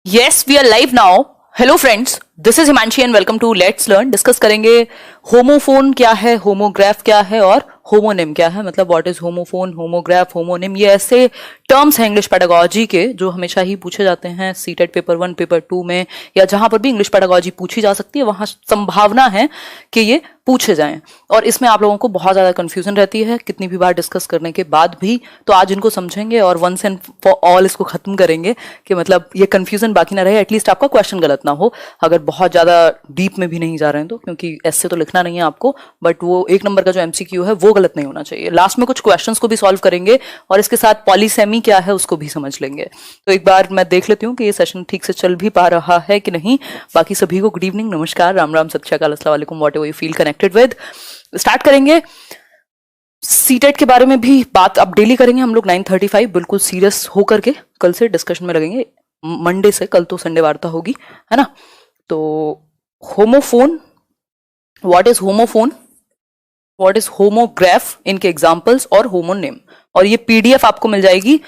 Yes we are live now. Hello friends, this is Himanshi and welcome to let's learn. Discuss करेंगे homophone क्या है, homograph क्या है और होमोनिम क्या है। मतलब what is homophone, homograph, homonym, ये ऐसे टर्म्स हैं इंग्लिश पेडागोजी के जो हमेशा ही पूछे जाते हैं सीटेट पेपर 1 पेपर 2 में, या जहां पर भी इंग्लिश पेडागोजी पूछी जा सकती है वहां संभावना है कि ये पूछे जाएं। और इसमें आप लोगों को बहुत ज्यादा कंफ्यूजन रहती है कितनी भी बार डिस्कस करने के बाद भी। तो आज इनको समझेंगे और वंस एंड फॉर ऑल इसको खत्म करेंगे कि मतलब ये कंफ्यूजन बाकी ना रहे, एटलीस्ट आपका क्वेश्चन गलत ना हो। अगर बहुत ज्यादा डीप में भी नहीं जा रहे हैं तो, क्योंकि ऐसे तो लिखना नहीं है आपको, बट वो 1 नंबर का जो एमसीक्यू है वो गलत नहीं होना चाहिए। लास्ट में कुछ क्वेश्चंस को भी सॉल्व करेंगे और इसके साथ पॉलीसेमी क्या है उसको भी समझ लेंगे। तो एक बार मैं देख लेती हूँ कि ये सेशन ठीक से चल भी पा रहा है कि नहीं। बाकी सभी को गुड इवनिंग, नमस्कार, राम राम, सत श्री अकाल, अस्सलाम वालेकुम, whatever you feel connected with. Start करेंगे। सीटेट के बारे में भी बात अब डेली करेंगे हम लोग 9:35 बिल्कुल सीरियस होकर के। कल से डिस्कशन में लगेंगे, मंडे से, कल तो संडे वार्ता होगी, है ना। तो homophone, what is homophone, what is homograph, इनके एग्जांपल्स और होमोनिम। और ये पीडीएफ आपको मिल जाएगी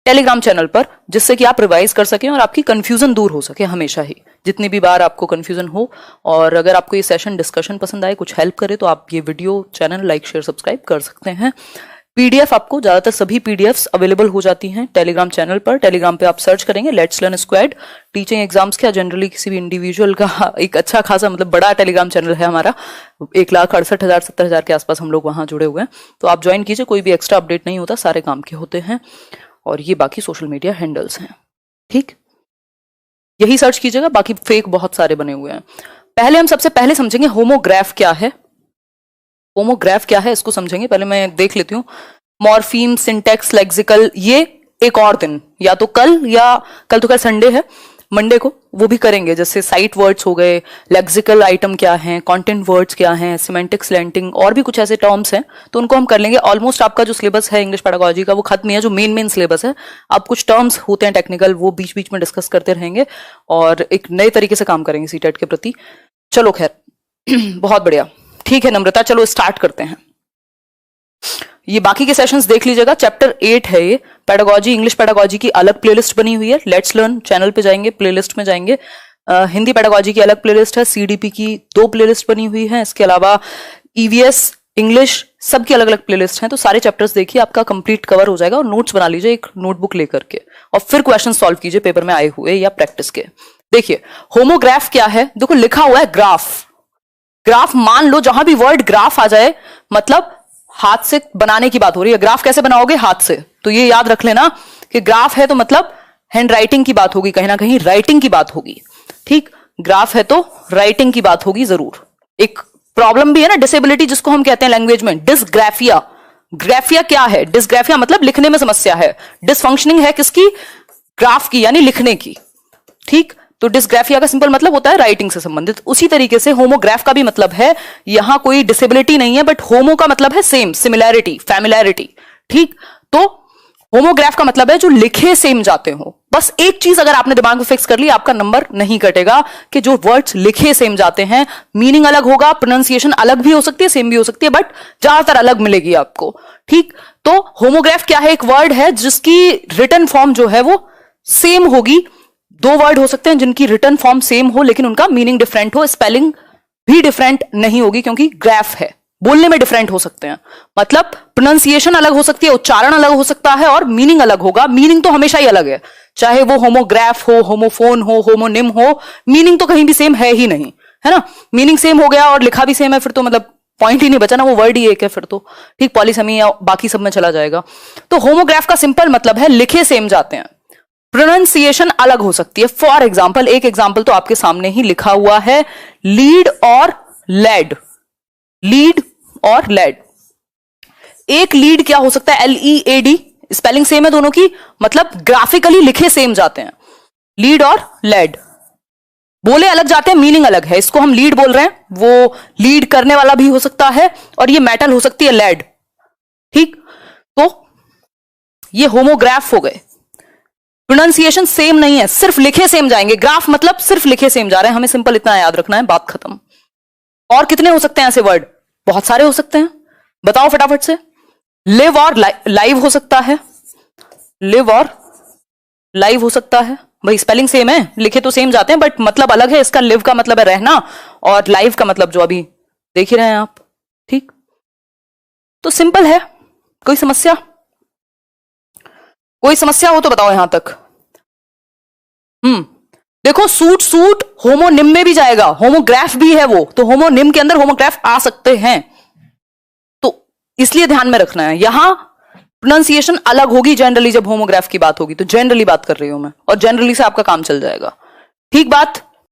टेलीग्राम चैनल पर, जिससे कि आप रिवाइज कर सकें और आपकी कंफ्यूजन दूर हो सके हमेशा ही, जितनी भी बार आपको कंफ्यूजन हो। और अगर आपको ये सेशन डिस्कशन पसंद आए, कुछ हेल्प करे, तो आप ये video channel like share subscribe कर सकते हैं। पीडीएफ आपको ज्यादातर सभी पीडीएफ्स अवेलेबल हो जाती हैं टेलीग्राम चैनल पर। टेलीग्राम पे आप सर्च करेंगे let's learn squad teaching exams का, जनरली किसी भी इंडिविजुअल का एक अच्छा खासा मतलब बड़ा टेलीग्राम चैनल है हमारा। 1,68,000 70,000 के आसपास हम लोग वहां जुड़े हुए हैं। तो आप ज्वाइन कीजिए, कोई भी एक्स्ट्रा अपडेट नहीं होता, सारे काम के होते हैं। और ये बाकी सोशल मीडिया हैंडल्स हैं, ठीक, यही सर्च कीजिएगा। बाकी फेक बहुत सारे बने हुए हैं। पहले हम सबसे पहले समझेंगे होमोग्राफ क्या है। होमोग्राफ क्या है इसको समझेंगे। पहले मैं देख लेती हूँ मॉर्फीम, सिंटेक्स, लेक्सिकल, ये एक और दिन, या तो कल, या कल तो खैर संडे है, मंडे को वो भी करेंगे। जैसे साइट वर्ड्स हो गए, लेक्सिकल आइटम क्या हैं, कंटेंट वर्ड्स क्या हैं, सिमेंटिक स्लैंटिंग, और भी कुछ ऐसे टर्म्स हैं, तो उनको हम कर लेंगे। ऑलमोस्ट आपका जो सिलेबस है इंग्लिश पेडागोजी का वो खत्म ही है, जो मेन सिलेबस है। अब कुछ टर्म्स होते हैं टेक्निकल, वो बीच बीच में डिस्कस करते रहेंगे और एक नए तरीके से काम करेंगे सीटेट के प्रति। चलो खैर बहुत बढ़िया, ठीक है नम्रता, चलो स्टार्ट करते हैं। ये बाकी के सेशंस देख लीजिएगा। चैप्टर 8 है ये, पेडागोजी, इंग्लिश पेडागोजी की अलग प्लेलिस्ट बनी हुई है। लेट्स लर्न चैनल पे जाएंगे, प्लेलिस्ट में जाएंगे, हिंदी पेडागोजी की अलग प्लेलिस्ट है, सीडीपी की 2 प्लेलिस्ट बनी हुई है, इसके अलावा ईवीएस, इंग्लिश, सबकी अलग अलग प्लेलिस्ट हैं। तो सारे चैप्टर्स देखिए, आपका कंप्लीट कवर हो जाएगा। और नोट्स बना लीजिए एक नोटबुक लेकर के, और फिर क्वेश्चन सॉल्व कीजिए पेपर में आए हुए या प्रैक्टिस के। देखिए होमोग्राफ क्या है, देखो लिखा हुआ है ग्राफ। ग्राफ, मान लो जहां भी वर्ड ग्राफ आ जाए मतलब हाथ से बनाने की बात हो रही है। ग्राफ कैसे बनाओगे, हाथ से। तो ये याद रख लेना कि ग्राफ है तो मतलब हैंड राइटिंग की बात होगी, कहीं ना कहीं राइटिंग की बात होगी, ठीक। ग्राफ है तो राइटिंग की बात होगी जरूर। एक प्रॉब्लम भी है ना, डिसेबिलिटी जिसको हम कहते हैं लैंग्वेज में, डिसग्राफिया। ग्राफिया क्या है, डिसग्राफिया मतलब लिखने में समस्या है, डिसफंक्शनिंग है किसकी, ग्राफ की, यानी लिखने की, ठीक। तो डिसग्राफिया का सिंपल मतलब होता है राइटिंग से संबंधित। उसी तरीके से होमोग्राफ का भी मतलब है, यहां कोई डिसेबिलिटी नहीं है, बट होमो का मतलब है सेम, सिमिलैरिटी, फैमिलैरिटी, ठीक। तो होमोग्राफ का मतलब है जो लिखे सेम जाते हो। बस एक चीज अगर आपने दिमाग में फिक्स कर ली, आपका नंबर नहीं कटेगा, कि जो वर्ड्स लिखे सेम जाते हैं, मीनिंग अलग होगा, प्रोनाउंसिएशन अलग भी हो सकती है, सेम भी हो सकती है, बट ज्यादातर अलग मिलेगी आपको, ठीक। तो होमोग्राफ क्या है, एक वर्ड है जिसकी रिटन फॉर्म जो है वो सेम होगी। 2 वर्ड हो सकते हैं जिनकी रिटन फॉर्म सेम हो लेकिन उनका मीनिंग डिफरेंट हो, स्पेलिंग भी डिफरेंट नहीं होगी, क्योंकि ग्राफ है, बोलने में डिफरेंट हो सकते हैं। मतलब प्रोनाउंसिएशन अलग हो सकती है, उच्चारण अलग हो सकता है, और मीनिंग अलग होगा। मीनिंग तो हमेशा ही अलग है, चाहे वो होमोग्राफ हो, होमोफोन हो, होमोनिम हो, मीनिंग तो कहीं भी सेम है ही नहीं, है ना। मीनिंग सेम हो गया और लिखा भी सेम है, फिर तो मतलब पॉइंट ही नहीं बचा ना, वो वर्ड ही एक है फिर तो, ठीक। पॉलीसेमी या बाकी सब में चला जाएगा। तो होमोग्राफ का सिंपल मतलब है लिखे सेम जाते हैं, प्रोनाउंसिएशन अलग हो सकती है। फॉर एग्जाम्पल, एक एग्जाम्पल तो आपके सामने ही लिखा हुआ है, लीड और लेड। लीड और लेड, एक लीड क्या हो सकता है, LEAD, स्पेलिंग सेम है दोनों की, मतलब ग्राफिकली लिखे सेम जाते हैं। लीड और लेड बोले अलग जाते हैं, मीनिंग अलग है। इसको हम लीड बोल रहे हैं, वो लीड करने वाला भी हो सकता है, और ये मेटल हो सकती है लेड, ठीक। तो ये होमोग्राफ हो गए। प्रोनाउंसिएशन सेम नहीं है, सिर्फ लिखे सेम जाएंगे। ग्राफ मतलब सिर्फ लिखे सेम जा रहे हैं, हमें सिंपल इतना याद रखना है, बात खत्म। और कितने हो सकते हैं ऐसे वर्ड, बहुत सारे हो सकते हैं, बताओ फटाफट से। लिव और लाइव हो सकता है, लिव और लाइव हो सकता है, भाई स्पेलिंग सेम है, लिखे तो सेम जाते हैं, बट मतलब अलग है। इसका लिव का मतलब है रहना, और लाइव का मतलब जो अभी देख ही रहे हैं आप। ठीक, तो सिंपल है। कोई समस्या? कोई समस्या हो तो बताओ यहां तक। देखो सूट सूट होमोनिम में भी जाएगा, होमोग्राफ भी है वो, तो होमोनिम के अंदर होमोग्राफ आ सकते हैं, तो इसलिए ध्यान में रखना है। यहां प्रोनाउंसिएशन अलग होगी जनरली, जब होमोग्राफ की बात होगी तो जनरली बात कर रही हूं मैं, और जनरली से आपका काम चल जाएगा। ठीक बात।